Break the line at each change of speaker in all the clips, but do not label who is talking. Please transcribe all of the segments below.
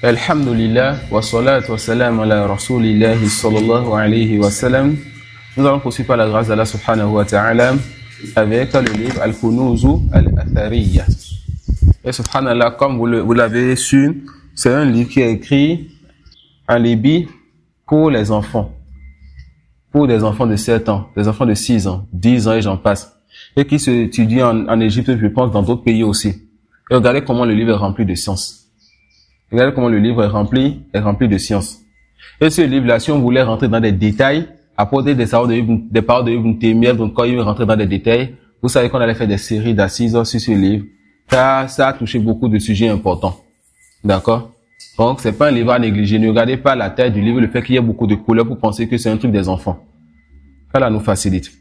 Alhamdulillah, wa salatu wa salam ala rasulillahi sallallahu alayhi wa sallam. Nous allons poursuivre par la grâce d'Allah subhanahu wa ta'ala avec le livre Al-Kunuz Al-Athariya. Et subhanallah, comme vous l'avez su, c'est un livre qui est écrit en Libye pour les enfants. Pour des enfants de 7 ans, des enfants de 6 ans, 10 ans et j'en passe. Et qui s'étudie en Égypte, je pense, dans d'autres pays aussi. Et regardez comment le livre est rempli de science. Regardez comment le livre est rempli de science. Et ce livre-là, si on voulait rentrer dans des détails, apporter des paroles de Ibn Taymiyyah, donc quand il veut rentrer dans des détails, vous savez qu'on allait faire des séries d'assises sur ce livre, car ça a touché beaucoup de sujets importants. D'accord? Donc, c'est pas un livre à négliger. Ne regardez pas la taille du livre, le fait qu'il y ait beaucoup de couleurs pour penser que c'est un truc des enfants. Allah nous facilite.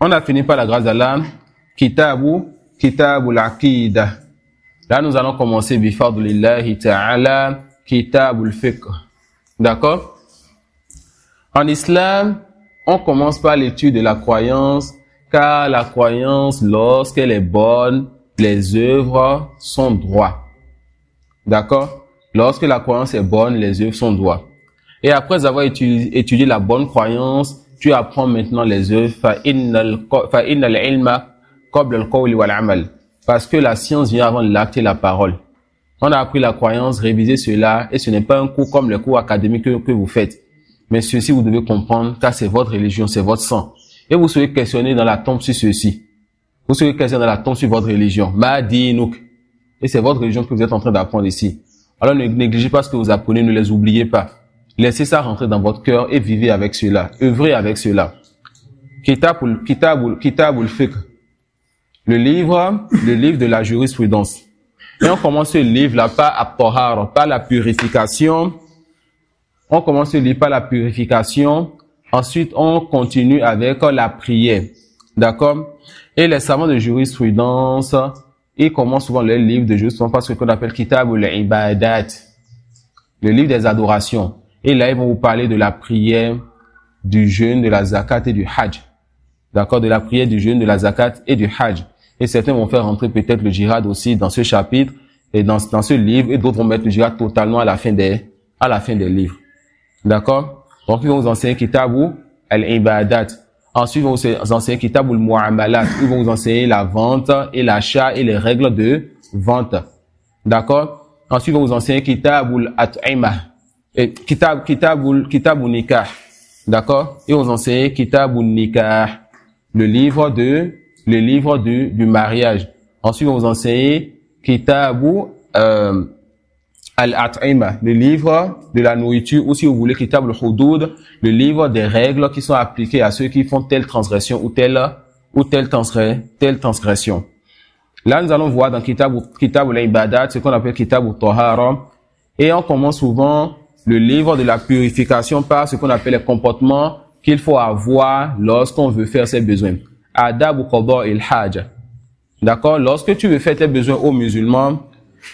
On a fini par la grâce d'Allah. Kitabul Aqida. Là, nous allons commencer bifadlillahi ta'ala, kitabul fiqh. D'accord? En islam, on commence par l'étude de la croyance, car la croyance, lorsqu'elle est bonne, les œuvres sont droits. D'accord? Lorsque la croyance est bonne, les œuvres sont droits. Et après avoir étudié la bonne croyance, tu apprends maintenant les œuvres. Fa'innal ilma qabla al-qawli wal-amal. Parce que la science vient avant l'acte et la parole. On a appris la croyance, révisé cela, et ce n'est pas un cours comme les cours académiques que vous faites. Mais ceci, vous devez comprendre, car c'est votre religion, c'est votre sang. Et vous serez questionné dans la tombe sur ceci. Vous serez questionné dans la tombe sur votre religion. Ma'dinuk. Et c'est votre religion que vous êtes en train d'apprendre ici. Alors ne négligez pas ce que vous apprenez, ne les oubliez pas. Laissez ça rentrer dans votre cœur et vivez avec cela. Œuvrez avec cela. Kitabul fiqh. Le livre de la jurisprudence. Et on commence ce livre-là par at-tahara, par la purification. On commence ce livre par la purification. Ensuite, on continue avec la prière. D'accord? Et les savants de jurisprudence, ils commencent souvent le livre de jurisprudence par ce qu'on appelle Kitabul Ibadat. Le livre des adorations. Et là, ils vont vous parler de la prière, du jeûne, de la zakat et du hajj. D'accord? De la prière, du jeûne, de la zakat et du hajj. Et certains vont faire rentrer peut-être le djihad aussi dans ce chapitre et dans ce livre, et d'autres vont mettre le djihad totalement à la fin des livres. D'accord? Donc, ils vont vous enseigner Kitabu al-Ibadat. Ensuite, ils vont vous enseigner Kitabu al-Mu'amalat. Ils vont vous enseigner la vente et l'achat et les règles de vente. D'accord? Ensuite, ils vont vous enseigner Kitabu al-At'ima. Et Kitabu Nikah. D'accord? Ils vont vous enseigner Kitabu Nikah. Le livre du mariage. Ensuite, on vous enseigner Kitabu al-At'ima, le livre de la nourriture, ou si vous voulez Kitabu al-Hudud, le livre des règles qui sont appliquées à ceux qui font telle transgression ou telle transgression. Là, nous allons voir dans Kitabu al-Ibadat, ce qu'on appelle Kitabu al-Tahara, et on commence souvent le livre de la purification par ce qu'on appelle les comportements qu'il faut avoir lorsqu'on veut faire ses besoins. Adab ou qada il hajj. D'accord? Lorsque tu veux faire tes besoins aux musulmans,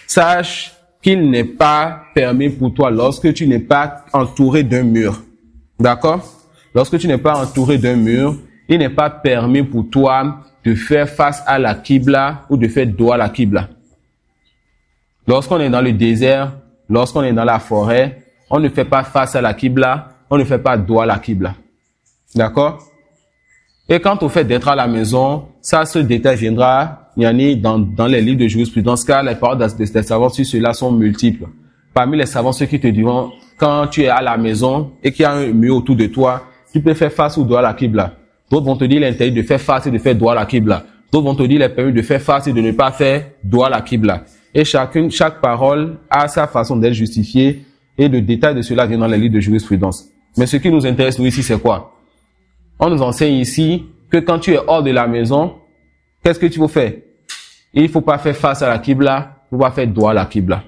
sache qu'il n'est pas permis pour toi lorsque tu n'es pas entouré d'un mur. D'accord? Lorsque tu n'es pas entouré d'un mur, il n'est pas permis pour toi de faire face à la Qibla ou de faire dos à la Qibla. Lorsqu'on est dans le désert, lorsqu'on est dans la forêt, on ne fait pas face à la Qibla, on ne fait pas dos à la Qibla. D'accord? Et quant au fait d'être à la maison, ça, ce détail viendra, dans les livres de jurisprudence, car les paroles des savants sur cela sont multiples. Parmi les savants, ceux qui te diront, quand tu es à la maison et qu'il y a un mur autour de toi, tu peux faire face ou dos à la Qibla. D'autres vont te dire l'interdit de faire face et de faire dos à la Qibla. D'autres vont te dire les permis de faire face et de ne pas faire dos à la Qibla. Et chaque parole a sa façon d'être justifiée, et le détail de cela vient dans les livres de jurisprudence. Mais ce qui nous intéresse, nous, ici, c'est quoi? On nous enseigne ici que quand tu es hors de la maison, qu'est-ce que tu faut faire? Il faut pas faire face à la Qibla, il faut pas faire dos à la Qibla.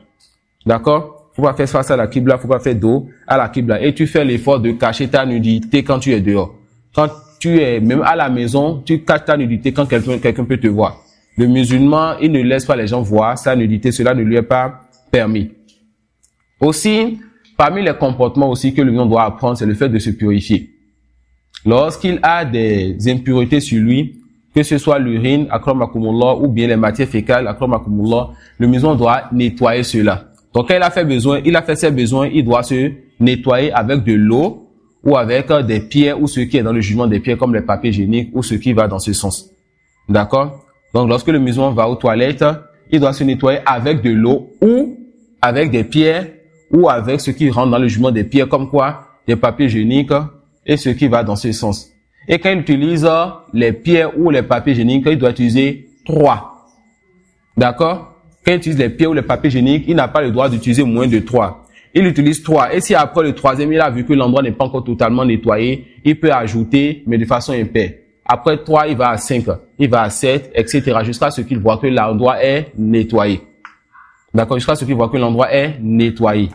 D'accord? Faut pas faire face à la Qibla, faut pas faire dos à la Qibla. Et tu fais l'effort de cacher ta nudité quand tu es dehors. Quand tu es même à la maison, tu caches ta nudité quand quelqu'un peut te voir. Le musulman, il ne laisse pas les gens voir sa nudité, cela ne lui est pas permis. Aussi, parmi les comportements aussi que le musulman doit apprendre, c'est le fait de se purifier. Lorsqu'il a des impuretés sur lui, que ce soit l'urine, akramakumullah, ou bien les matières fécales, akramakumullah, le musulman doit nettoyer cela. Donc quand il a fait ses besoins, il doit se nettoyer avec de l'eau ou avec des pierres ou ce qui est dans le jugement des pierres comme les papiers hygiéniques ou ce qui va dans ce sens. D'accord? Donc lorsque le musulman va aux toilettes, il doit se nettoyer avec de l'eau ou avec des pierres ou avec ce qui rentre dans le jugement des pierres comme quoi? Des papiers hygiéniques et ce qui va dans ce sens. Et quand il utilise les pierres ou les papiers hygiéniques, il doit utiliser 3. D'accord? Quand il utilise les pierres ou les papiers hygiéniques, il n'a pas le droit d'utiliser moins de 3. Il utilise 3. Et si après le troisième, il a vu que l'endroit n'est pas encore totalement nettoyé, il peut ajouter, mais de façon impaire. Après 3, il va à 5, il va à 7, etc. jusqu'à ce qu'il voit que l'endroit est nettoyé. D'accord? Jusqu'à ce qu'il voit que l'endroit est nettoyé.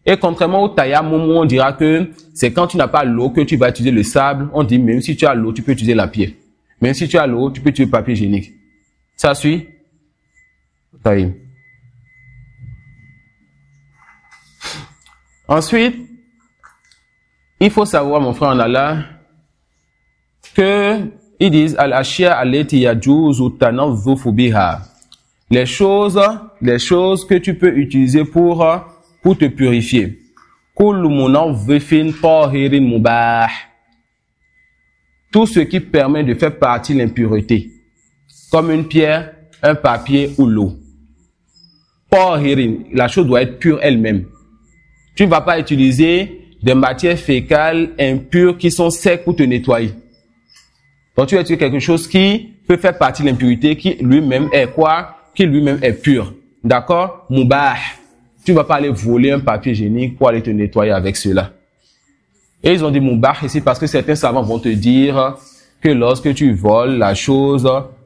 Et contrairement au tayammum, on dira que c'est quand tu n'as pas l'eau que tu vas utiliser le sable. On dit même si tu as l'eau, tu peux utiliser la pierre. Même si tu as l'eau, tu peux utiliser le papier hygiénique. Ça suit? Taïm. Ensuite, il faut savoir, mon frère en Allah, que ils disent al-ashya allati yajuzu tanazzufu biha. Les choses que tu peux utiliser pour te purifier. Kullu munazzifin tahirin mubah. Tout ce qui permet de faire partie de l'impureté, comme une pierre, un papier ou l'eau. Tahirin, la chose doit être pure elle-même. Tu ne vas pas utiliser des matières fécales impures qui sont secs pour te nettoyer. Donc tu vas utiliser quelque chose qui peut faire partie de l'impurité, qui lui-même est quoi? Qui lui-même est pur. D'accord? Mubah. Tu ne vas pas aller voler un papier hygiénique pour aller te nettoyer avec cela. Et ils ont dit mubah ici parce que certains savants vont te dire que lorsque tu voles la chose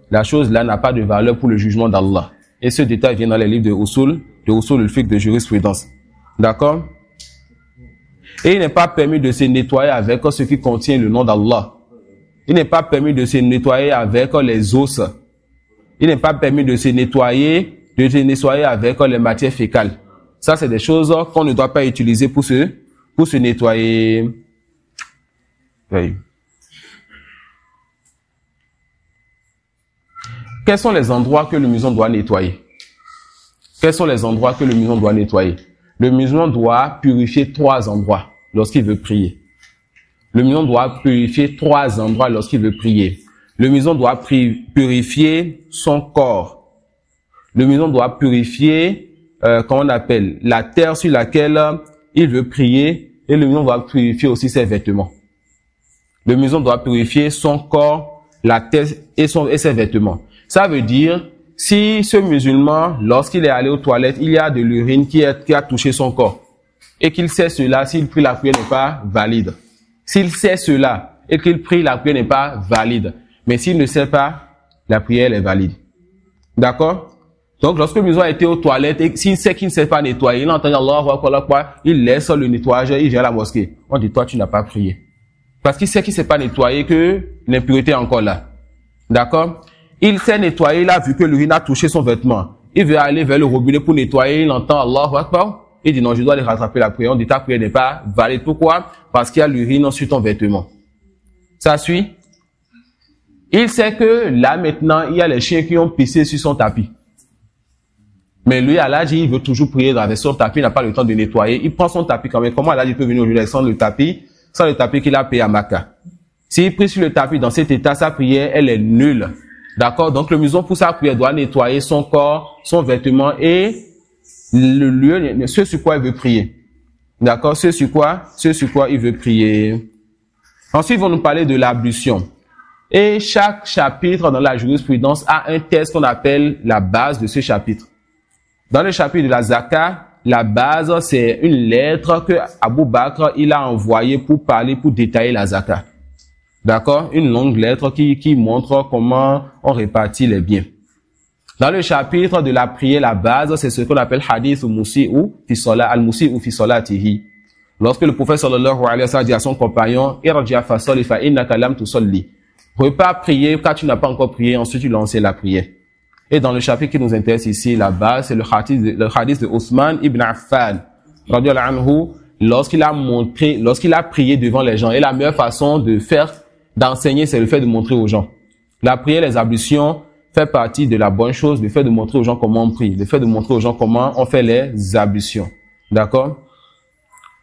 là n'a pas de valeur pour le jugement d'Allah. Et ce détail vient dans les livres de Usul al-Fiqh de jurisprudence. D'accord? Et il n'est pas permis de se nettoyer avec ce qui contient le nom d'Allah. Il n'est pas permis de se nettoyer avec les os. Il n'est pas permis de se nettoyer avec les matières fécales. Ça, c'est des choses qu'on ne doit pas utiliser pour se nettoyer. Oui. Quels sont les endroits que le musulman doit nettoyer? Quels sont les endroits que le musulman doit nettoyer? Le musulman doit purifier 3 endroits lorsqu'il veut prier. Le musulman doit purifier 3 endroits lorsqu'il veut prier. Le musulman doit purifier son corps. Le musulman doit purifier, comment on appelle, la terre sur laquelle il veut prier. Et le musulman doit purifier aussi ses vêtements. Le musulman doit purifier son corps, la tête et ses vêtements. Ça veut dire, si ce musulman, lorsqu'il est allé aux toilettes, il y a de l'urine qui a touché son corps, et qu'il sait cela, s'il prie, la prière n'est pas valide. S'il sait cela, et qu'il prie, la prière n'est pas valide. Mais s'il ne sait pas, la prière est valide. D'accord? Donc, lorsque le musulman a été aux toilettes, et s'il sait qu'il ne sait pas nettoyer, il entend Allahu Akbar, il laisse le nettoyage, il vient à la mosquée. On dit, toi, tu n'as pas prié. Parce qu'il sait qu'il ne s'est pas nettoyé, que l'impureté est encore là. D'accord? Il s'est nettoyé, il a vu que l'urine a touché son vêtement. Il veut aller vers le robinet pour nettoyer, il entend Allahu Akbar. Il dit non, je dois aller rattraper la prière. On dit ta prière n'est pas valide. Pourquoi? Parce qu'il y a l'urine sur ton vêtement. Ça suit? Il sait que là maintenant, il y a les chiens qui ont pissé sur son tapis. Mais lui, Allah dit, il veut toujours prier avec son tapis, il n'a pas le temps de nettoyer. Il prend son tapis quand même. Comment Allah dit peut venir aujourd'hui sans le tapis qu'il a payé à Makkah? S'il prie sur le tapis dans cet état, sa prière, elle est nulle. D'accord? Donc, le musulman, pour sa prière, doit nettoyer son corps, son vêtement et le lieu, ce sur quoi il veut prier. D'accord? Ce sur quoi il veut prier. Ensuite, ils vont nous parler de l'ablution. Et chaque chapitre dans la jurisprudence a un texte qu'on appelle la base de ce chapitre. Dans le chapitre de la Zakat, la base, c'est une lettre que Abu Bakr, il a envoyée pour détailler la Zakat. D'accord? Une longue lettre qui montre comment on répartit les biens. Dans le chapitre de la prière, la base, c'est ce qu'on appelle hadith al-musi'u fi salatihi. Lorsque le prophète sallallahu alayhi wa sallam dit à son compagnon, irji' fa salli fa innaka lam tusalli. Repars prier car tu n'as pas encore prié, ensuite tu lances la prière. Et dans le chapitre qui nous intéresse ici, la base, c'est le hadith de Othman ibn Affan, radiyallahu anhu, lorsqu'il a prié devant les gens. Et la meilleure façon d'enseigner, c'est le fait de montrer aux gens. La prière, les ablutions, fait partie de la bonne chose, le fait de montrer aux gens comment on prie, le fait de montrer aux gens comment on fait les ablutions. D'accord?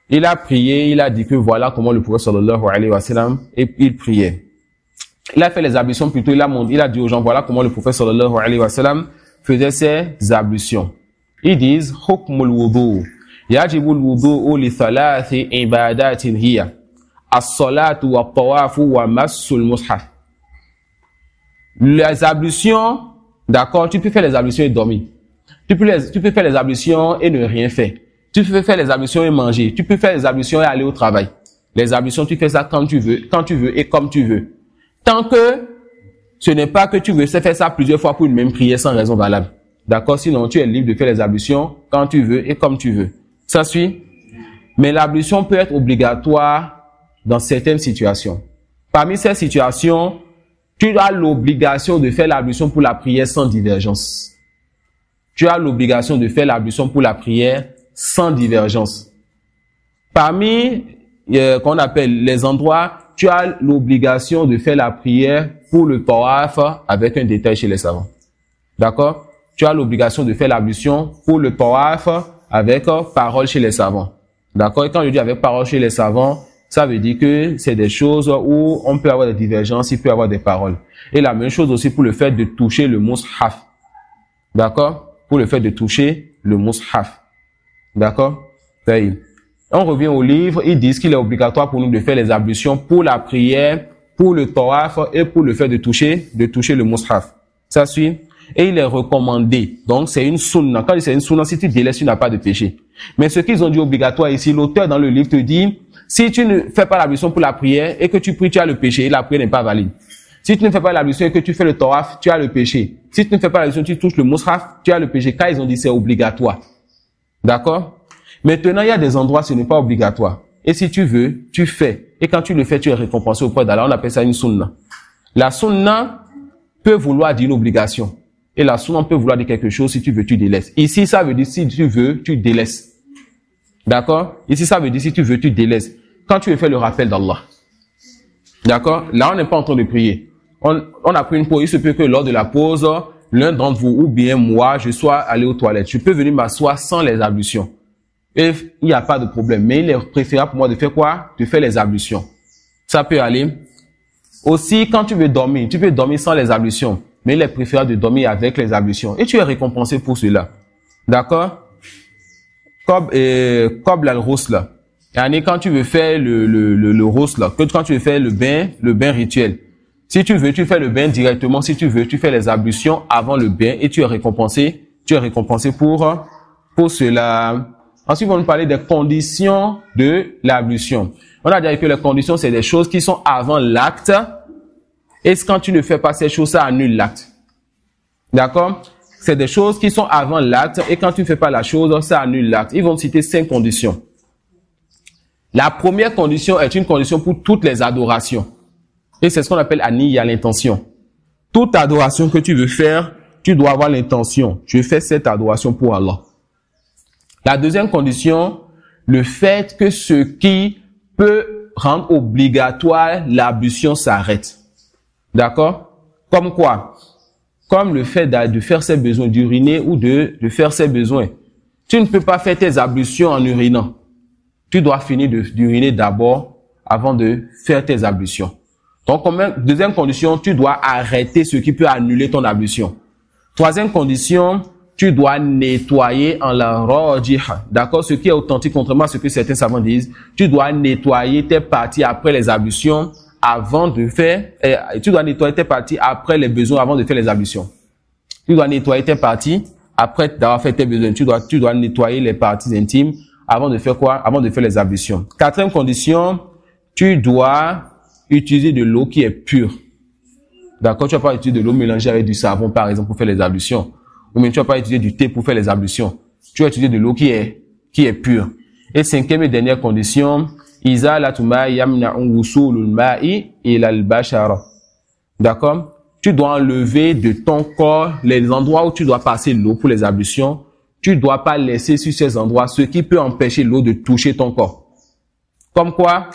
Il a prié, il a dit que voilà comment le prophète sallallahu alayhi wa sallam, il priait. Il a fait les ablutions plutôt, il a dit aux gens voilà comment le prophète sallallahu alayhi wa sallam faisait ses ablutions. Ils disent hukmul wudu. Yajibu al-wudu li thalathi ibadatin hiya as-salatu wa tawafu wa massul mushaf. Les ablutions, d'accord, tu peux faire les ablutions et dormir. Tu peux faire les ablutions et ne rien faire. Tu peux faire les ablutions et manger. Tu peux faire les ablutions et aller au travail. Les ablutions, tu fais ça quand tu veux et comme tu veux. Tant que ce n'est pas que tu veux faire ça plusieurs fois pour une même prière sans raison valable. D'accord? Sinon, tu es libre de faire les ablutions quand tu veux et comme tu veux. Ça suit? Mais l'ablution peut être obligatoire dans certaines situations. Parmi ces situations, tu as l'obligation de faire l'ablution pour la prière sans divergence. Tu as l'obligation de faire l'ablution pour la prière sans divergence. Parmi, qu'on appelle les endroits, tu as l'obligation de faire la prière pour le tawaf avec un détail chez les savants. D'accord? Tu as l'obligation de faire l'ablution pour le tawaf avec parole chez les savants. D'accord? Et quand je dis avec parole chez les savants, ça veut dire que c'est des choses où on peut avoir des divergences, il peut y avoir des paroles. Et la même chose aussi pour le fait de toucher le mushaf. D'accord? Pour le fait de toucher le mushaf. D'accord? On revient au livre, ils disent qu'il est obligatoire pour nous de faire les ablutions pour la prière, pour le tawaf et pour le fait de toucher le mushaf. Ça suit? Et il est recommandé. Donc, c'est une sunna. Quand c'est une sunna, si tu délaisses, tu n'as pas de péché. Mais ce qu'ils ont dit obligatoire ici, l'auteur dans le livre te dit, si tu ne fais pas l'ablution pour la prière et que tu pries, tu as le péché et la prière n'est pas valide. Si tu ne fais pas l'ablution et que tu fais le tawaf, tu as le péché. Si tu ne fais pas l'ablution, tu touches le mushaf, tu as le péché. Quand ils ont dit c'est obligatoire. D'accord? Maintenant, il y a des endroits où ce n'est pas obligatoire. Et si tu veux, tu fais. Et quand tu le fais, tu es récompensé auprès d'Allah. On appelle ça une sunna. La sunna peut vouloir dire une obligation. Et la sunna peut vouloir dire quelque chose, si tu veux, tu délaisses. Ici, ça veut dire si tu veux, tu délaisses. D'accord? Ici, ça veut dire si tu veux, tu délaisses. Quand tu veux faire le rappel d'Allah. D'accord? Là, on n'est pas en train de prier. On a pris une pause. Il se peut que lors de la pause, l'un d'entre vous ou bien moi, je sois allé aux toilettes. Je peux venir m'asseoir sans les ablutions. Et il n'y a pas de problème. Mais il est préférable pour moi de faire quoi? De faire les ablutions. Ça peut aller. Aussi, quand tu veux dormir, tu peux dormir sans les ablutions. Mais il est préférable de dormir avec les ablutions. Et tu es récompensé pour cela. D'accord? Comme al-ghusl. Quand tu veux faire le ghusl, quand tu veux faire le bain rituel. Si tu veux, tu fais le bain directement. Si tu veux, tu fais les ablutions avant le bain et tu es récompensé pour cela. Ensuite, on va nous parler des conditions de l'ablution. On a dit que les conditions, c'est des choses qui sont avant l'acte. Et quand tu ne fais pas ces choses, ça annule l'acte. D'accord? C'est des choses qui sont avant l'acte. Et quand tu ne fais pas la chose, ça annule l'acte. Ils vont citer 5 conditions. La première condition est une condition pour toutes les adorations. Et c'est ce qu'on appelle aniya, l'intention. Toute adoration que tu veux faire, tu dois avoir l'intention. Je fais cette adoration pour Allah. La deuxième condition, le fait que ce qui peut rendre obligatoire l'ablution s'arrête. D'accord? Comme quoi? Comme le fait de faire ses besoins, d'uriner ou de faire ses besoins. Tu ne peux pas faire tes ablutions en urinant. Tu dois finir d'uriner d'abord avant de faire tes ablutions. Donc, deuxième condition, tu dois arrêter ce qui peut annuler ton ablution. Troisième condition, tu dois nettoyer en la rajiha. D'accord? Ce qui est authentique, contrairement à ce que certains savants disent, tu dois nettoyer tes parties après les ablutions avant de faire, tu dois nettoyer tes parties après les besoins avant de faire les ablutions. Tu dois nettoyer tes parties après d'avoir fait tes besoins. Tu dois nettoyer les parties intimes avant de faire quoi? Avant de faire les ablutions. Quatrième condition, tu dois utiliser de l'eau qui est pure. D'accord? Tu vas pas utiliser de l'eau mélangée avec du savon, par exemple, pour faire les ablutions. Ou même tu vas pas utiliser du thé pour faire les ablutions. Tu vas utiliser de l'eau qui est pure. Et cinquième et dernière condition, izalatu ma yamna'u wusulul ma'i ila al-bashara. D'accord? Tu dois enlever de ton corps les endroits où tu dois passer l'eau pour les ablutions. Tu dois pas laisser sur ces endroits ce qui peut empêcher l'eau de toucher ton corps. Comme quoi?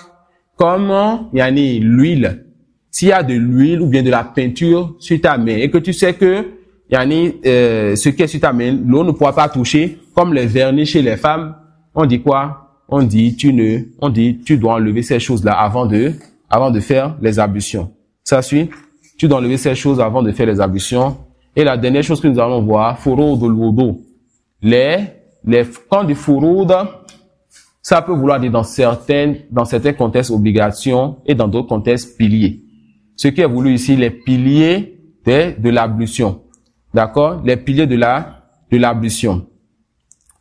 Comme l'huile. s'il y a de l'huile ou bien de la peinture sur ta main et que tu sais que ce qui est sur ta main, l'eau ne pourra pas toucher, comme les vernis chez les femmes, on dit quoi? On dit tu dois enlever ces choses-là avant de faire les ablutions. Ça suit? Tu dois enlever ces choses avant de faire les ablutions. Et la dernière chose que nous allons voir, furudul wudu. Quand du furud, ça peut vouloir dire dans certains contextes obligations et dans d'autres contextes piliers. Ce qui est voulu ici, les piliers de l'ablution. D'accord? Les piliers de l'ablution.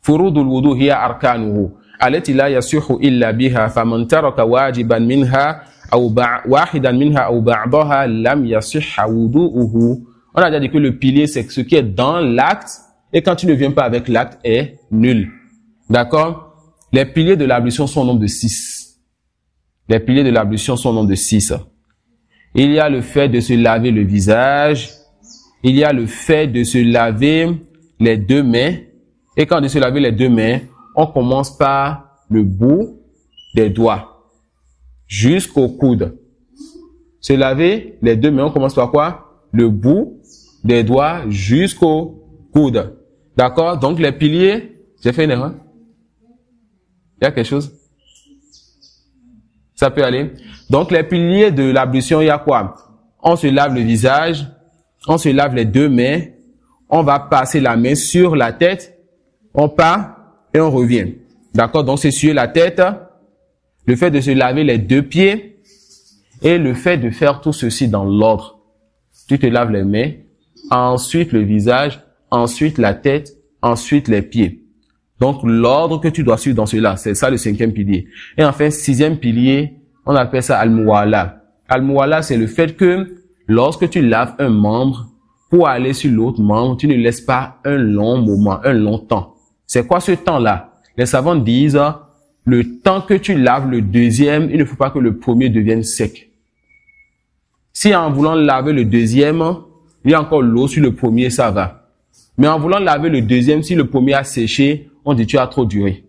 Furudul wudu hiya arkanuhu. Allati la yasihu illa biha faman taraka wajiban minha aw wahidan minha aw ba'daha lam yasihha wudu'uhu. On a déjà dit que le pilier, c'est ce qui est dans l'acte, et quand tu ne viens pas avec l'acte, est nul. D'accord? Les piliers de l'ablution sont au nombre de 6. Les piliers de l'ablution sont au nombre de 6. Il y a le fait de se laver le visage, il y a le fait de se laver les deux mains, et quand on dit se laver les deux mains, on commence par le bout des doigts jusqu'au coude. Se laver les deux mains, on commence par quoi? Le bout des doigts jusqu'au coude. D'accord? Donc les piliers, j'ai fait une erreur? Il y a quelque chose? Ça peut aller? Donc les piliers de l'ablution, il y a quoi? On se lave le visage, on se lave les deux mains, on va passer la main sur la tête, on part et on revient. D'accord? Donc c'est sur la tête, le fait de se laver les deux pieds et le fait de faire tout ceci dans l'ordre. Tu te laves les mains, ensuite le visage, ensuite la tête, ensuite les pieds. Donc l'ordre que tu dois suivre dans cela, c'est ça le 5e pilier. Et enfin, 6e pilier, on appelle ça al-muwala. Al-muwala, c'est le fait que lorsque tu laves un membre, pour aller sur l'autre membre, tu ne laisses pas un long moment, un long temps. C'est quoi ce temps-là? Les savants disent, le temps que tu laves le deuxième, il ne faut pas que le premier devienne sec. Si en voulant laver le deuxième, il y a encore l'eau sur le premier, ça va. Mais en voulant laver le deuxième, si le premier a séché, on dit tu as trop duré.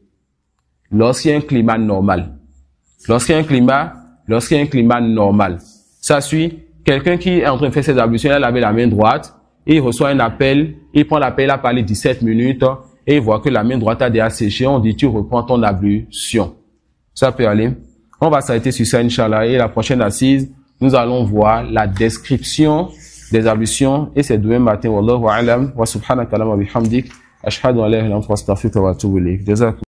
Lorsqu'il y a un climat normal. Lorsqu'il y a un climat normal. Ça suit, quelqu'un qui est en train de faire ses ablutions, il a lavé la main droite, et il reçoit un appel, il prend l'appel, il a parlé 17 minutes, et il voit que la main droite a déjà séché, on dit tu reprends ton ablution. Ça peut aller. On va s'arrêter sur ça, Inch'Allah, et la prochaine assise, nous allons voir la description des ablutions, et c'est demain matin. Wallahu a'lam, wa subhanaka wa bihamdik, ashhadu an la ilaha illa anta astaghfiruka wa atubu ilayk. Jazakum.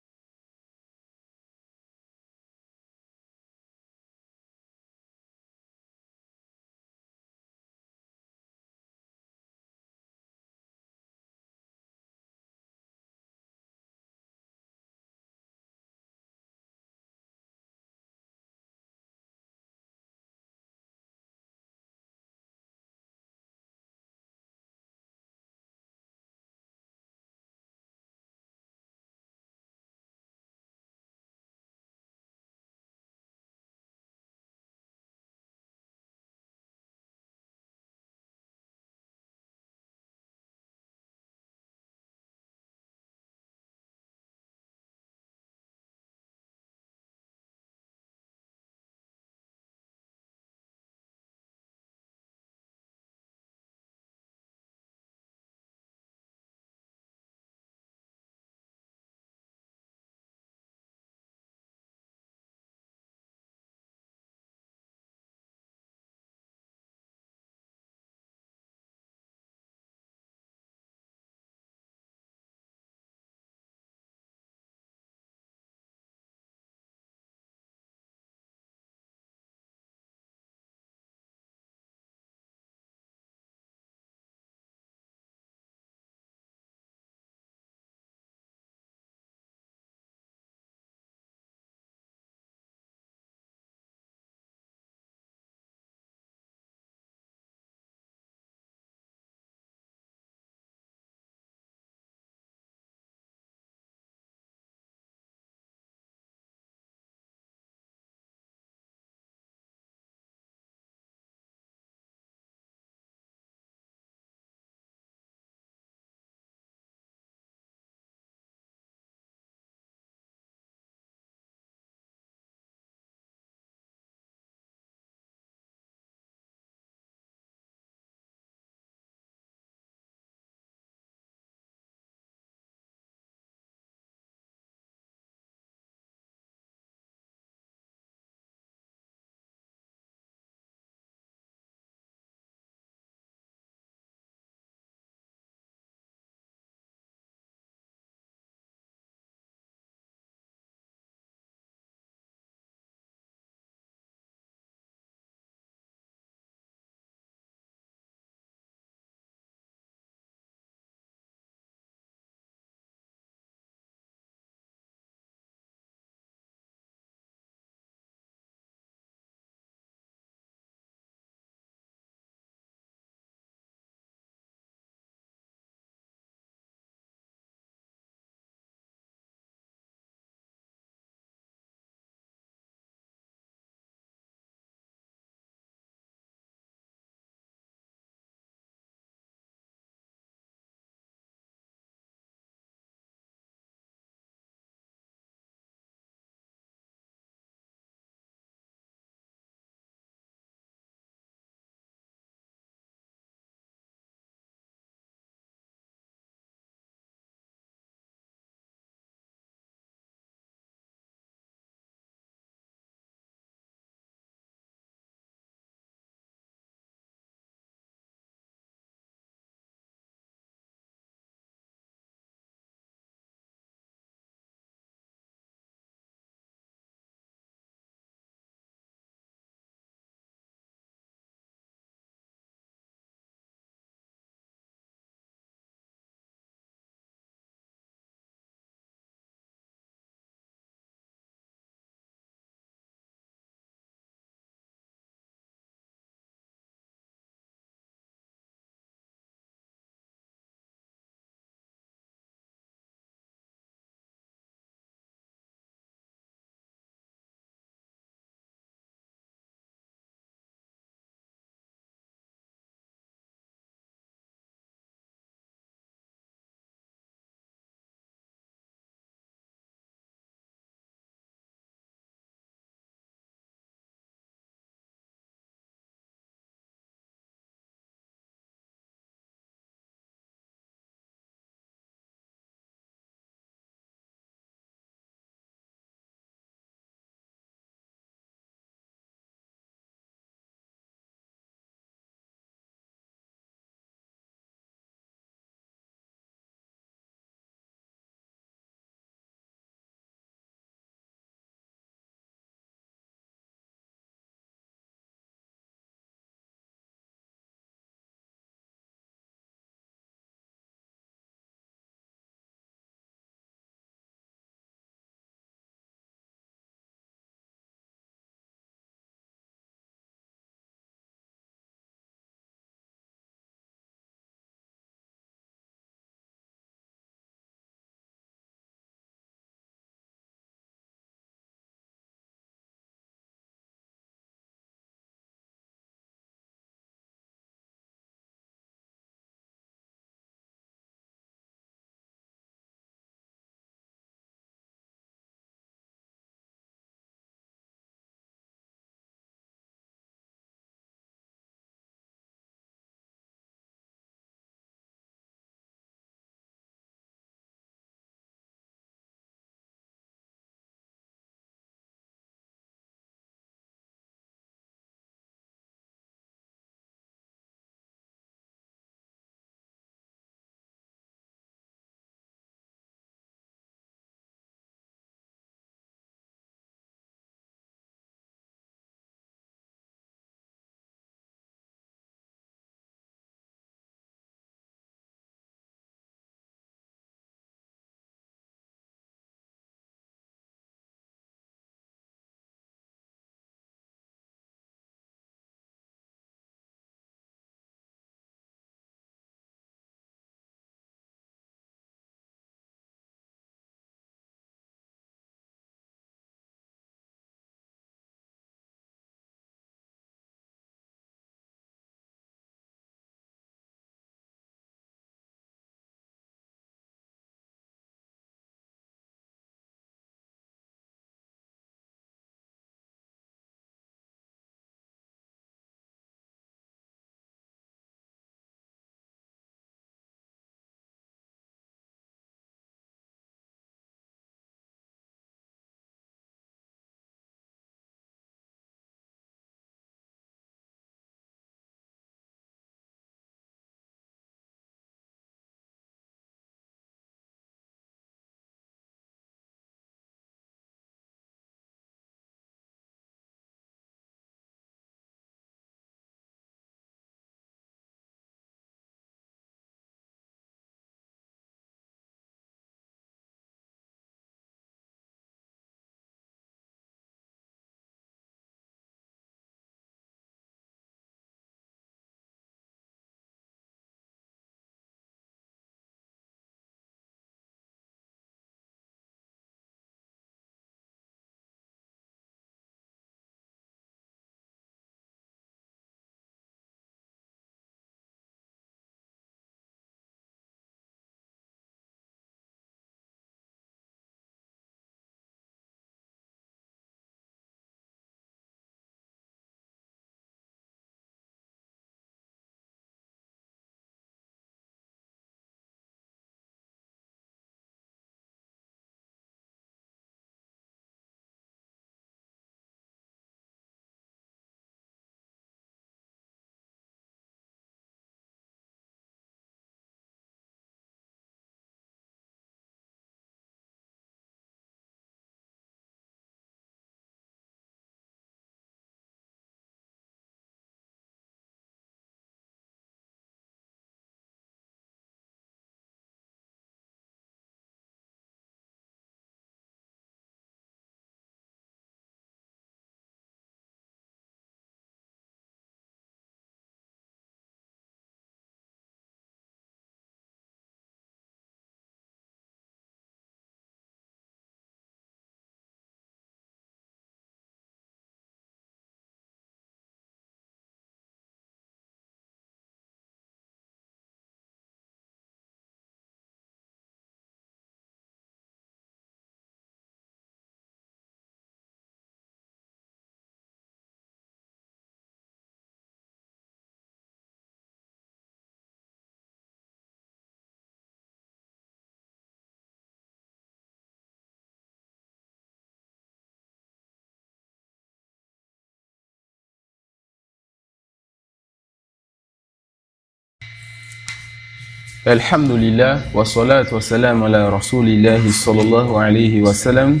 Alhamdulillah, wa salatu wa salam ala rasulillahi sallallahu alayhi wa sallam.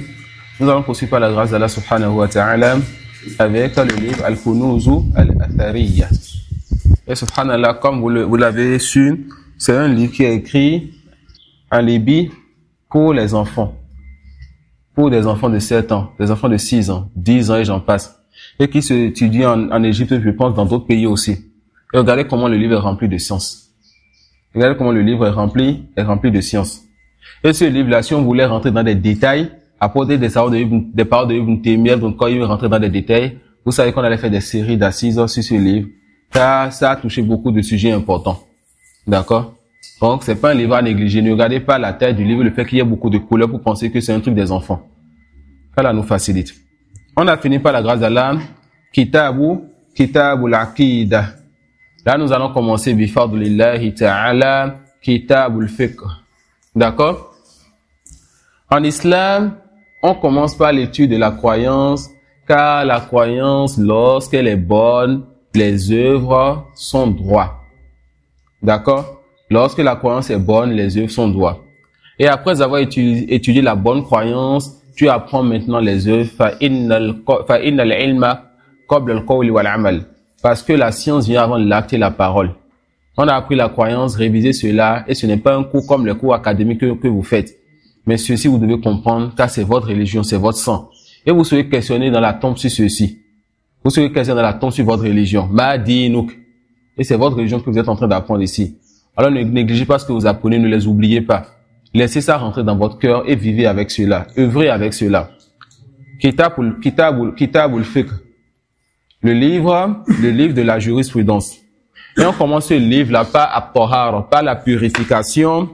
Nous allons poursuivre par la grâce d'Allah subhanahu wa ta'ala avec le livre Al-Kunûz al-Athariyya. Et subhanallah, comme vous l'avez su, c'est un livre qui est écrit en Libye pour les enfants. Pour des enfants de 7 ans, des enfants de 6 ans, 10 ans et j'en passe. Et qui s'étudie en Égypte, je pense, dans d'autres pays aussi. Et regardez comment le livre est rempli de science. Regardez comment le livre est rempli de science. Et ce livre-là, si on voulait rentrer dans des détails, apporter des paroles de Ibn Taymiyyah, donc quand il veut rentrer dans des détails, vous savez qu'on allait faire des séries d'assises sur ce livre. Ça a touché beaucoup de sujets importants. D'accord? Donc, c'est pas un livre à négliger. Ne regardez pas la taille du livre, le fait qu'il y ait beaucoup de couleurs pour penser que c'est un truc des enfants. Allah nous facilite. On a fini par la grâce d'Allah. Kitabul Aqida. Là, nous allons commencer bifadlillahi ta'ala, Kitabul Fiqh. D'accord? En islam, on commence par l'étude de la croyance, car la croyance, lorsqu'elle est bonne, les œuvres sont droits. D'accord? Lorsque la croyance est bonne, les œuvres sont droits. Et après avoir étudié la bonne croyance, tu apprends maintenant les œuvres. Fa'innal ilma qabla al-qawli wal-amal. Parce que la science vient avant l'acte et la parole. On a appris la croyance, réviser cela, et ce n'est pas un cours comme les cours académiques que vous faites. Mais ceci, vous devez comprendre, car c'est votre religion, c'est votre sang. Et vous serez questionné dans la tombe sur ceci. Vous serez questionné dans la tombe sur votre religion. Ma'dinuk. Et c'est votre religion que vous êtes en train d'apprendre ici. Alors ne négligez pas ce que vous apprenez, ne les oubliez pas. Laissez ça rentrer dans votre cœur et vivez avec cela. Œuvrez avec cela. Kitabul Fiqh. Le livre de la jurisprudence. Et on commence ce livre-là par at-tahara, par la purification.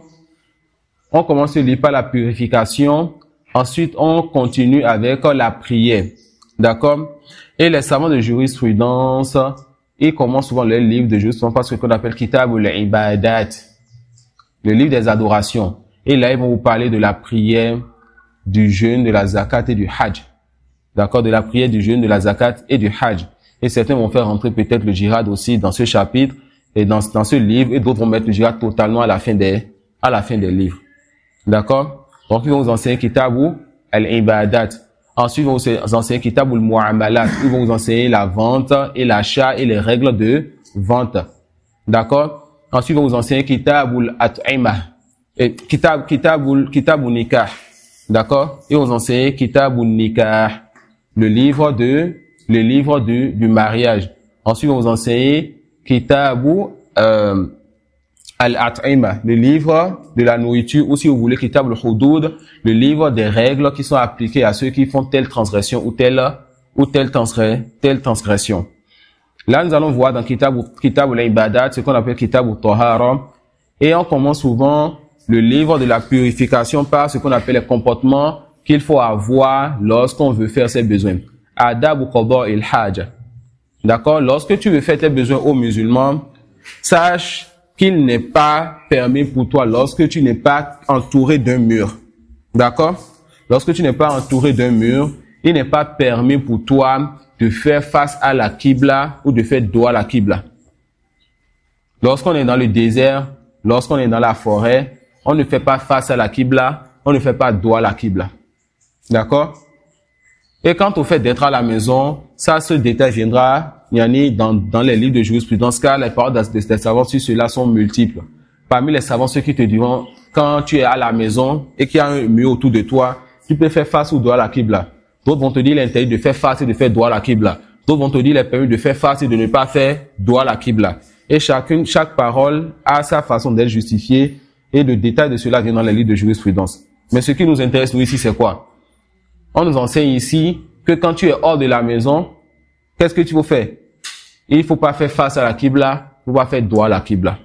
On commence ce livre par la purification. Ensuite, on continue avec la prière. D'accord? Et les savants de jurisprudence, ils commencent souvent le livre de jurisprudence par ce qu'on appelle Kitabul Ibadat. Le livre des adorations. Et là, ils vont vous parler de la prière, du jeûne, de la zakat et du hajj. D'accord? De la prière, du jeûne, de la zakat et du hajj. Et certains vont faire rentrer peut-être le djihad aussi dans ce chapitre et dans ce livre, et d'autres vont mettre le djihad totalement à la fin des livres. D'accord? Donc, ils vont vous enseigner Kitabu al-Ibadat. Ensuite, ils vont vous enseigner Kitabu al-Mu'amalat. Ils vont vous enseigner la vente et l'achat et les règles de vente. D'accord? Ensuite, ils vont vous enseigner Kitabu al-At'ima. Et Kitabu Nikah. D'accord? Ils vont vous enseigner Kitabu Nikah. Le livre du mariage. Ensuite, on va vous enseigner Kitabu al-At'ima, le livre de la nourriture, ou si vous voulez Kitab al-Hudud, le livre des règles qui sont appliquées à ceux qui font telle transgression ou telle transgression. Là, nous allons voir dans Kitab al-Ibadat ce qu'on appelle Kitab al-Tahara, et on commence souvent le livre de la purification par ce qu'on appelle les comportements qu'il faut avoir lorsqu'on veut faire ses besoins. Adab qada il-hajj. D'accord? Lorsque tu veux faire tes besoins aux musulmans, sache qu'il n'est pas permis pour toi lorsque tu n'es pas entouré d'un mur. D'accord? Lorsque tu n'es pas entouré d'un mur, il n'est pas permis pour toi de faire face à la Qibla ou de faire dos à la Qibla. Lorsqu'on est dans le désert, lorsqu'on est dans la forêt, on ne fait pas face à la Qibla, on ne fait pas dos à la Qibla. D'accord? Et quant au fait d'être à la maison, ça, ce détail viendra, dans les livres de jurisprudence, car les paroles des savants sur cela sont multiples. Parmi les savants, ceux qui te diront, quand tu es à la maison et qu'il y a un mur autour de toi, tu peux faire face ou dos à la Qibla. D'autres vont te dire l'intérêt de faire face et de faire dos à la Qibla. D'autres vont te dire les permis de faire face et de ne pas faire dos à la Qibla. Et chaque parole a sa façon d'être justifiée, et le détail de cela vient dans les livres de jurisprudence. Mais ce qui nous intéresse, nous, ici, c'est quoi? On nous enseigne ici que quand tu es hors de la maison, qu'est-ce que tu faut faire? Il faut pas faire face à la Qibla, il faut pas faire dos à la Qibla.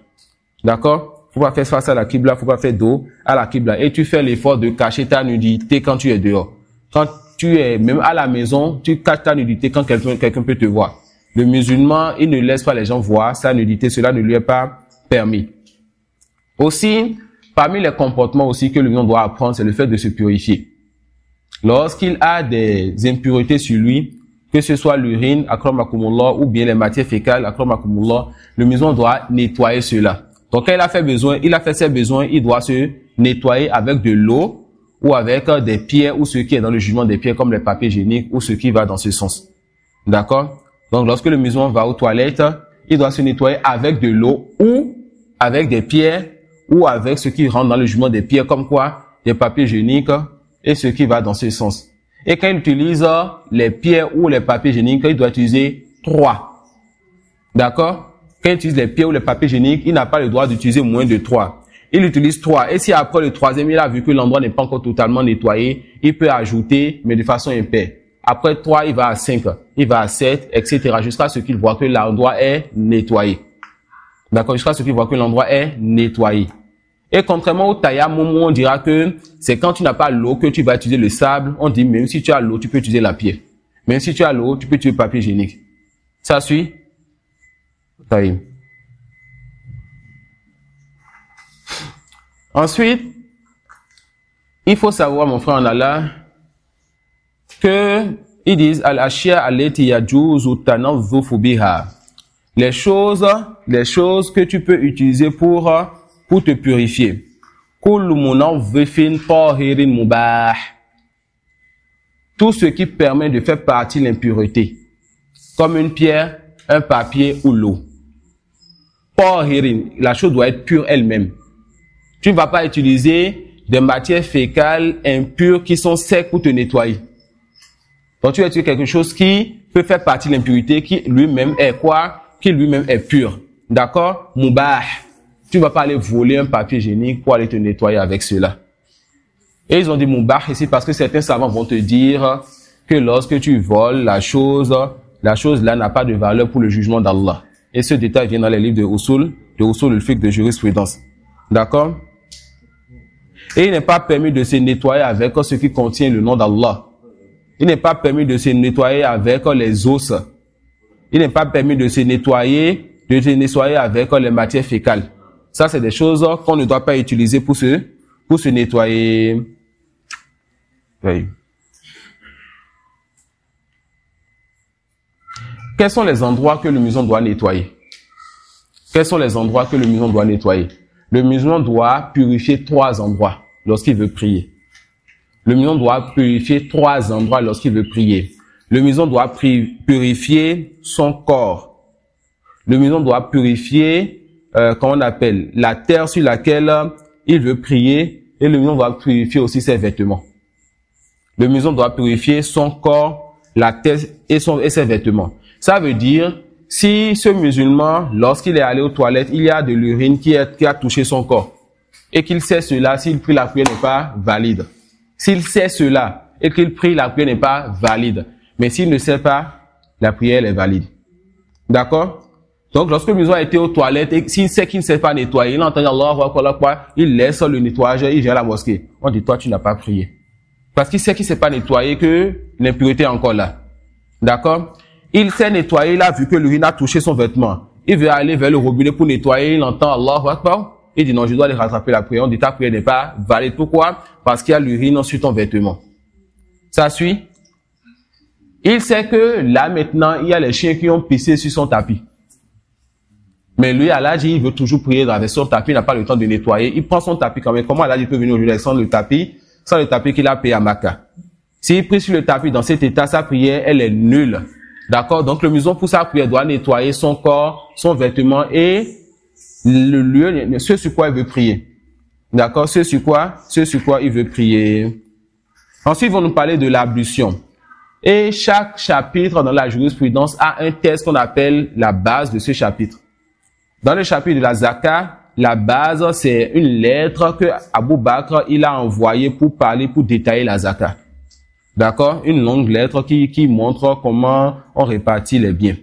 D'accord? Faut pas faire face à la Qibla, faut pas faire dos à la Qibla. Et tu fais l'effort de cacher ta nudité quand tu es dehors. Quand tu es même à la maison, tu caches ta nudité quand quelqu'un peut te voir. Le musulman, il ne laisse pas les gens voir sa nudité, cela ne lui est pas permis. Aussi, parmi les comportements aussi que le musulman doit apprendre, c'est le fait de se purifier. Lorsqu'il a des impuretés sur lui, que ce soit l'urine, akramakumullah, ou bien les matières fécales, akramakumullah, le musulman doit nettoyer cela. Donc quand il a fait ses besoins, il doit se nettoyer avec de l'eau ou avec des pierres ou ce qui est dans le jugement des pierres comme les papiers hygiéniques ou ce qui va dans ce sens. D'accord? Donc lorsque le musulman va aux toilettes, il doit se nettoyer avec de l'eau ou avec des pierres ou avec ce qui rentre dans le jugement des pierres comme quoi? Des papiers hygiéniques et ce qui va dans ce sens. Et quand il utilise les pierres ou les papiers hygiéniques, il doit utiliser 3. D'accord? Quand il utilise les pierres ou les papiers hygiéniques, il n'a pas le droit d'utiliser moins de 3. Il utilise 3. Et si après le troisième, il a vu que l'endroit n'est pas encore totalement nettoyé, il peut ajouter, mais de façon impaire. Après 3, il va à 5, il va à 7, etc. jusqu'à ce qu'il voit que l'endroit est nettoyé. D'accord? Jusqu'à ce qu'il voit que l'endroit est nettoyé. Et contrairement au tayammum, on dira que c'est quand tu n'as pas l'eau que tu vas utiliser le sable. On dit même si tu as l'eau, tu peux utiliser la pierre. Même si tu as l'eau, tu peux utiliser le papier hygiénique. Ça suit? Taïm. Ensuite, il faut savoir, mon frère en Allah, que ils disent al-ashya allati yajuzu tanazzufu biha. Les choses que tu peux utiliser pour te purifier. Kullu munazzifin tahirin mubah. Tout ce qui permet de faire partie de l'impureté, comme une pierre, un papier ou l'eau. Tahirin, la chose doit être pure elle-même. Tu ne vas pas utiliser des matières fécales impures qui sont secs pour te nettoyer. Donc tu vas utiliser quelque chose qui peut faire partie de l'impurité, qui lui-même est quoi? Qui lui-même est pur. D'accord? Mubah. Tu ne vas pas aller voler un papier hygiénique pour aller te nettoyer avec cela. Et ils ont dit mubah ici parce que certains savants vont te dire que lorsque tu voles la chose là n'a pas de valeur pour le jugement d'Allah. Et ce détail vient dans les livres de Usul al-Fiqh de jurisprudence. D'accord? Et il n'est pas permis de se nettoyer avec ce qui contient le nom d'Allah. Il n'est pas permis de se nettoyer avec les os. Il n'est pas permis de se nettoyer avec les matières fécales. Ça, c'est des choses qu'on ne doit pas utiliser pour se nettoyer. Oui. Quels sont les endroits que le musulman doit nettoyer? Quels sont les endroits que le musulman doit nettoyer? Le musulman doit purifier 3 endroits lorsqu'il veut prier. Le musulman doit purifier 3 endroits lorsqu'il veut prier. Le musulman doit purifier son corps. Le musulman doit purifier, comment on appelle, la terre sur laquelle il veut prier. Et le musulman doit purifier aussi ses vêtements. Le musulman doit purifier son corps, la tête et ses vêtements. Ça veut dire, si ce musulman, lorsqu'il est allé aux toilettes, il y a de l'urine qui a touché son corps. Et qu'il sait cela, s'il prie, la prière n'est pas valide. S'il sait cela et qu'il prie, la prière n'est pas valide. Mais s'il ne sait pas, la prière est valide. D'accord? Donc, lorsque le musulman a été aux toilettes et s'il sait qu'il ne sait pas nettoyer, il entend Allahu Akbar, il laisse le nettoyage, il vient à la mosquée. On dit, toi, tu n'as pas prié. Parce qu'il sait qu'il ne s'est pas nettoyé, que l'impureté est encore là. D'accord? Il s'est nettoyé, il a vu que l'urine a touché son vêtement. Il veut aller vers le robinet pour nettoyer, il entend Allahu Akbar. Il dit non, je dois aller rattraper la prière. On dit ta prière n'est pas valide. Pourquoi? Parce qu'il y a l'urine sur ton vêtement. Ça suit? Il sait que là maintenant, il y a les chiens qui ont pissé sur son tapis. Mais lui, Allah dit, il veut toujours prier avec son tapis, il n'a pas le temps de nettoyer. Il prend son tapis quand même. Comment Allah dit peut venir aujourd'hui sans le tapis qu'il a payé à Makkah? S'il prie sur le tapis dans cet état, sa prière, elle est nulle. D'accord? Donc le musulman pour sa prière doit nettoyer son corps, son vêtement et le lieu, ce sur quoi il veut prier. D'accord? Ce sur quoi il veut prier. Ensuite, ils vont nous parler de l'ablution. Et chaque chapitre dans la jurisprudence a un texte qu'on appelle la base de ce chapitre. Dans le chapitre de la Zakat, la base, c'est une lettre que Abu Bakr, il a envoyée pour détailler la Zakat. D'accord? Une longue lettre qui montre comment on répartit les biens.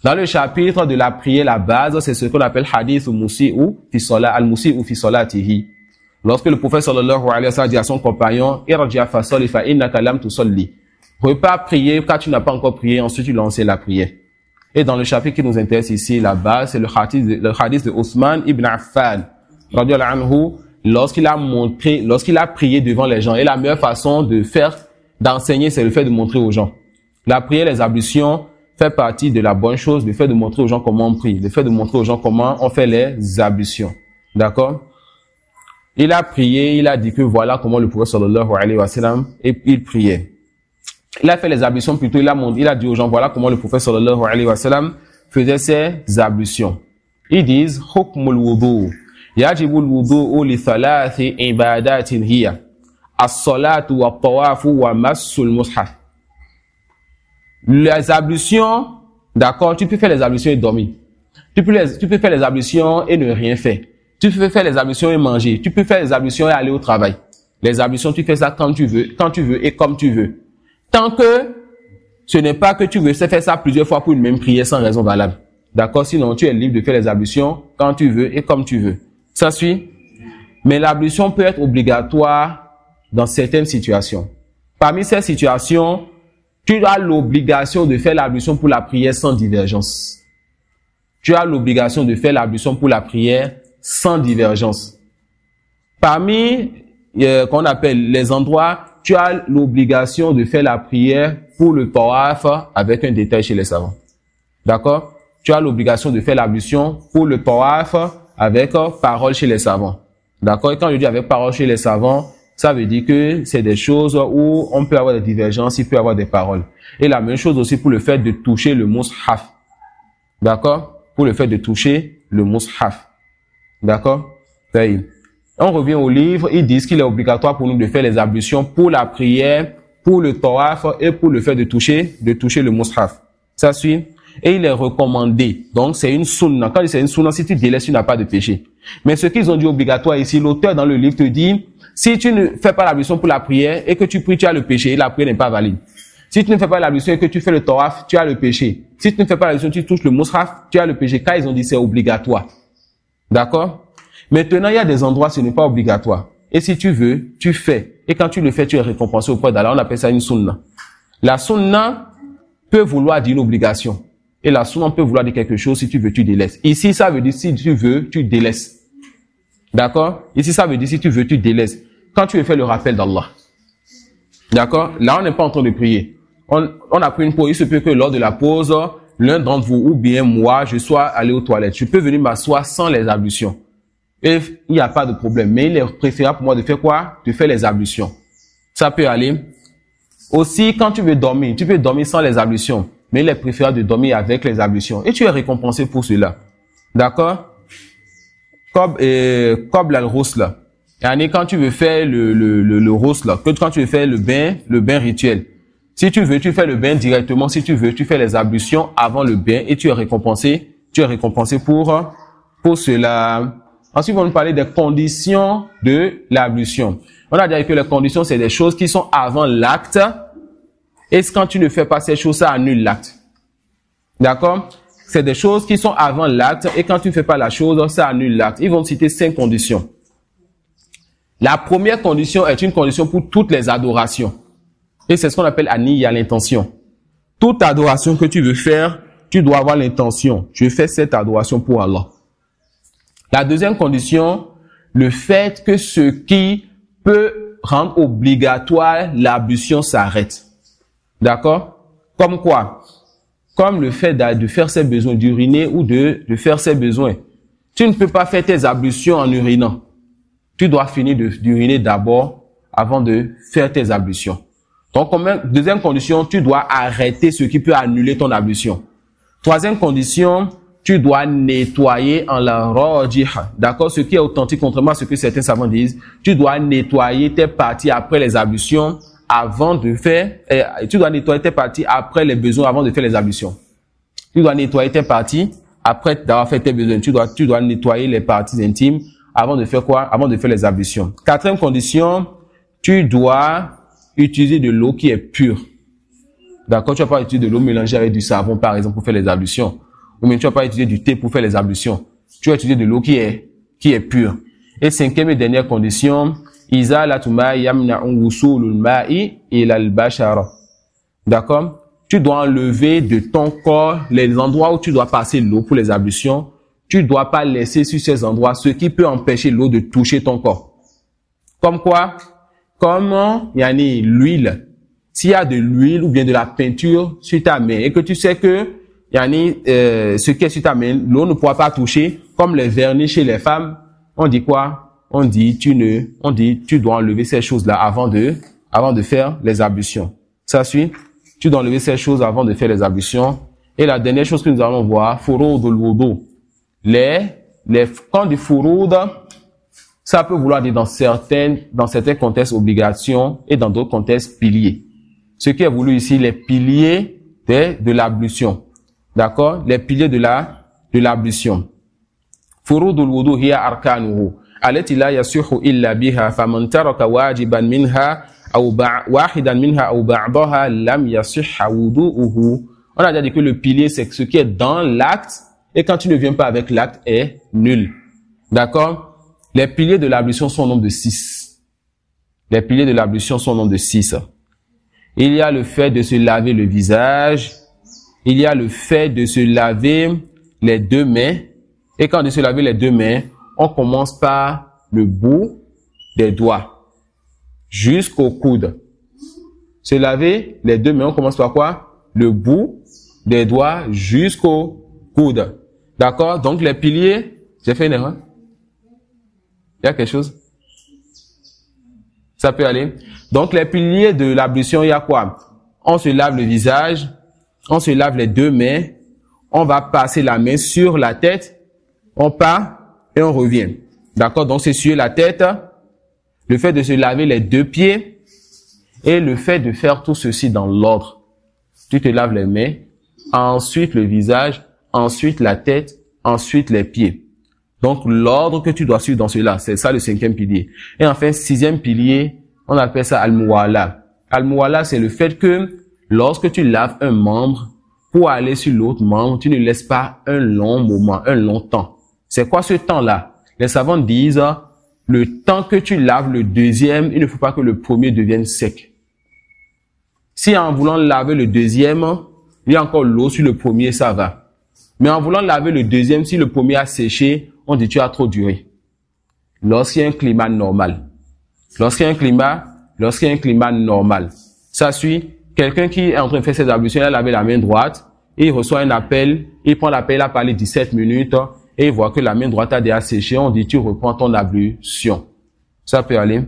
Dans le chapitre de la prière, la base, c'est ce qu'on appelle hadith al-musi'u fi salatihi. Lorsque le prophète sallallahu alayhi wa sallam dit à son compagnon, irja fa salli fa innaka lam tusalli. Repars prier car tu n'as pas encore prié, ensuite tu lances la prière. Et dans le chapitre qui nous intéresse ici, la base, c'est le hadith de Othman ibn Affan, radiyallahu anhu, lorsqu'il a prié devant les gens. Et la meilleure façon d'enseigner, c'est le fait de montrer aux gens. La prière, les ablutions, fait partie de la bonne chose, le fait de montrer aux gens comment on prie, le fait de montrer aux gens comment on fait les ablutions. D'accord? Il a prié, il a dit que voilà comment le prophète sallallahu alayhi wa sallam, il priait. Il a fait les ablutions plutôt, il a dit aux gens voilà comment le prophète sallallahu alayhi wa sallam faisait ses ablutions. Ils disent hukmul wudu. Yajibu al-wudu li thalathi ibadatin hiya as-salatu wa tawafu wa massul mushaf. Les ablutions, d'accord, tu peux faire les ablutions et dormir. Tu peux faire les ablutions et ne rien faire. Tu peux faire les ablutions et manger. Tu peux faire les ablutions et aller au travail. Les ablutions, tu fais ça quand tu veux et comme tu veux. Tant que ce n'est pas que tu veux faire ça plusieurs fois pour une même prière sans raison valable. D'accord? Sinon, tu es libre de faire les ablutions quand tu veux et comme tu veux. Ça suit? Mais l'ablution peut être obligatoire dans certaines situations. Parmi ces situations, tu as l'obligation de faire l'ablution pour la prière sans divergence. Tu as l'obligation de faire l'ablution pour la prière sans divergence. Parmi, qu'on appelle les endroits, tu as l'obligation de faire la prière pour le tawaf avec un détail chez les savants. D'accord? Tu as l'obligation de faire l'ablution pour le tawaf avec parole chez les savants. D'accord? Et quand je dis avec parole chez les savants, ça veut dire que c'est des choses où on peut avoir des divergences, il peut y avoir des paroles. Et la même chose aussi pour le fait de toucher le mushaf. D'accord? Pour le fait de toucher le mushaf. D'accord? On revient au livre, ils disent qu'il est obligatoire pour nous de faire les ablutions pour la prière, pour le tawaf et pour le fait de toucher le mushaf. Ça suit? Et il est recommandé. Donc, c'est une sunna. Quand c'est une sunna, si tu délaisses, tu n'as pas de péché. Mais ce qu'ils ont dit obligatoire ici, l'auteur dans le livre te dit, si tu ne fais pas l'ablution pour la prière et que tu pries, tu as le péché et la prière n'est pas valide. Si tu ne fais pas l'ablution et que tu fais le tawaf, tu as le péché. Si tu ne fais pas l'ablution, tu touches le mushaf, tu as le péché. Quand ils ont dit c'est obligatoire. D'accord? Maintenant, il y a des endroits où ce n'est pas obligatoire. Et si tu veux, tu fais. Et quand tu le fais, tu es récompensé auprès d'Allah. On appelle ça une sunna. La sunna peut vouloir dire une obligation. Et la sunna peut vouloir dire quelque chose, si tu veux, tu délaisses. Ici, ça veut dire si tu veux, tu délaisses. D'accord? Ici, ça veut dire si tu veux, tu délaisses. Quand tu veux faire le rappel d'Allah. D'accord? Là, on n'est pas en train de prier. On a pris une pause. Il se peut que lors de la pause, l'un d'entre vous ou bien moi, je sois allé aux toilettes. Je peux venir m'asseoir sans les ablutions. Et il n'y a pas de problème. Mais il est préférable pour moi de faire quoi? De faire les ablutions. Ça peut aller. Aussi, quand tu veux dormir, tu peux dormir sans les ablutions. Mais il est préférable de dormir avec les ablutions. Et tu es récompensé pour cela. D'accord? Comme al-ghusl. Quand tu veux faire le ghusl, quand tu veux faire le bain rituel. Si tu veux, tu fais le bain directement. Si tu veux, tu fais les ablutions avant le bain et tu es récompensé pour cela. Ensuite, on va nous parler des conditions de l'ablution. On a dit que les conditions, c'est des choses qui sont avant l'acte. Et quand tu ne fais pas ces choses, ça annule l'acte. D'accord? C'est des choses qui sont avant l'acte. Et quand tu ne fais pas la chose, ça annule l'acte. Ils vont citer 5 conditions. La première condition est une condition pour toutes les adorations. Et c'est ce qu'on appelle aniya, l'intention. Toute adoration que tu veux faire, tu dois avoir l'intention. Je fais cette adoration pour Allah. La deuxième condition, le fait que ce qui peut rendre obligatoire l'ablution s'arrête. D'accord? Comme quoi? Comme le fait de faire ses besoins, d'uriner ou de faire ses besoins. Tu ne peux pas faire tes ablutions en urinant. Tu dois finir d'uriner d'abord avant de faire tes ablutions. Donc, deuxième condition, tu dois arrêter ce qui peut annuler ton ablution. Troisième condition, tu dois nettoyer en la rajih. D'accord? Ce qui est authentique, contrairement à ce que certains savants disent, tu dois nettoyer tes parties après les ablutions avant de faire, tu dois nettoyer tes parties après les besoins avant de faire les ablutions. Tu dois nettoyer tes parties après d'avoir fait tes besoins. Tu dois nettoyer les parties intimes avant de faire quoi? Avant de faire les ablutions. Quatrième condition, tu dois utiliser de l'eau qui est pure. D'accord? Tu vas pas utiliser de l'eau mélangée avec du savon, par exemple, pour faire les ablutions. Ou même tu vas pas utiliser du thé pour faire les ablutions. Tu vas utiliser de l'eau qui est pure. Et cinquième et dernière condition, izalatu ma yamna'u wusulul ma'i ila al-bashara. D'accord? Tu dois enlever de ton corps les endroits où tu dois passer l'eau pour les ablutions. Tu dois pas laisser sur ces endroits ce qui peut empêcher l'eau de toucher ton corps. Comme quoi? Comme l'huile. s'il y a de l'huile ou bien de la peinture sur ta main et que tu sais que ce qui est sur ta main, l'eau ne pourra pas toucher, comme les vernis chez les femmes, on dit quoi? On dit tu dois enlever ces choses-là avant de faire les ablutions. Ça suit? Tu dois enlever ces choses avant de faire les ablutions. Et la dernière chose que nous allons voir, furudul wudu. Quand du furud, ça peut vouloir dire dans certains contextes obligations et dans d'autres contextes piliers. Ce qui est voulu ici, les piliers de l'ablution. D'accord? Les piliers de l'ablution. Furudul wudu hiya arkanuhu. Allati la yasihu illa biha faman taraka wajiban minha aw wahidan minha aw ba'daha lam yasihha wudu'uhu. On a déjà dit que le pilier c'est ce qui est dans l'acte et quand tu ne viens pas avec l'acte est nul. D'accord? Les piliers de l'ablution sont au nombre de 6. Les piliers de l'ablution sont au nombre de 6. Il y a le fait de se laver le visage, il y a le fait de se laver les deux mains et quand de se laver les deux mains, on commence par le bout des doigts jusqu'au coude. Se laver les deux mains, on commence par quoi? Le bout des doigts jusqu'au coude. D'accord? Donc les piliers, j'ai fait une erreur? Il y a quelque chose? Ça peut aller. Donc les piliers de l'ablution, il y a quoi? On se lave le visage, on se lave les deux mains, on va passer la main sur la tête, on part et on revient. D'accord? Donc c'est sur la tête, le fait de se laver les deux pieds et le fait de faire tout ceci dans l'ordre. Tu te laves les mains, ensuite le visage, ensuite la tête, ensuite les pieds. Donc l'ordre que tu dois suivre dans cela, c'est ça le 5e pilier. Et enfin, 6e pilier, on appelle ça al-muwala. Al-muwala, c'est le fait que lorsque tu laves un membre, pour aller sur l'autre membre, tu ne laisses pas un long moment, un long temps. C'est quoi ce temps-là? Les savants disent, le temps que tu laves le deuxième, il ne faut pas que le premier devienne sec. Si en voulant laver le deuxième, il y a encore l'eau sur le premier, ça va. Mais en voulant laver le deuxième, si le premier a séché, on dit tu as trop duré. Lorsqu'il y a un climat normal. Lorsqu'il y a un climat normal. Ça suit, quelqu'un qui est en train de faire ses ablutions, il a lavé la main droite, et il reçoit un appel, il prend l'appel, il a parlé 17 minutes, et il voit que la main droite a déjà séché, on dit tu reprends ton ablution. Ça peut aller.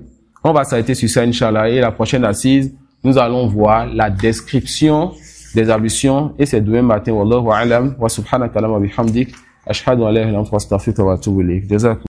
On va s'arrêter sur ça, Inch'Allah, et la prochaine assise, nous allons voir la description des ablutions, et c'est demain matin, wallahu a'lam, wa subhanaka wa bihamdik, ashhadu an la ilaha illa anta astaghfiruka wa atubu ilayk.